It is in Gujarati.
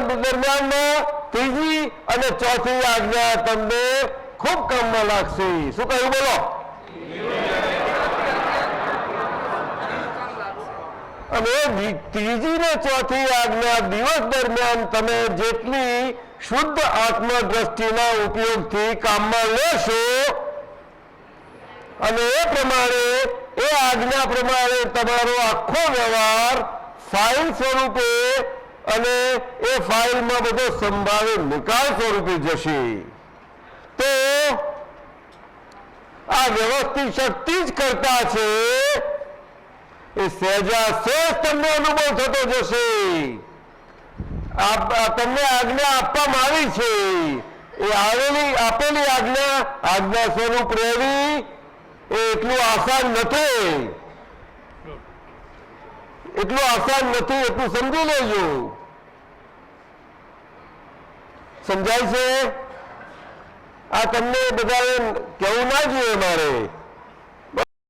દરમિયાનમાં ત્રીજી અને ચોથી આજ્ઞા તમને ખૂબ કામમાં લાગશે. શું કહ્યું બોલો? અને ત્રીજી ને ચોથી આજ્ઞા દિવસ દરમિયાન તમે જેટલી શુદ્ધ આત્મદ્રષ્ટિના ઉપયોગથી કામમાં લેશો અને એ પ્રમાણે એ આજ્ઞા પ્રમાણે તમારો આખો વ્યવહાર ફાઇલ સ્વરૂપે અને એ ફાઇલમાં બધો સંભાવે નિકાલ સ્વરૂપે જશે. તો આ વ્યવસ્થિત શક્તિ જ કરતા છે એ સહેજા સહેજ તમને અનુભવ થતો જશે. તમને આજ્ઞા આપવામાં આવી છે એ આપેલી આજ્ઞા સ્વરૂપ રહેવી એ એટલું આસાન નથી. એટલું સમજી લેજો. સમજાય છે? આ તમને બધાએ કહેવું ના જોઈએ મારે.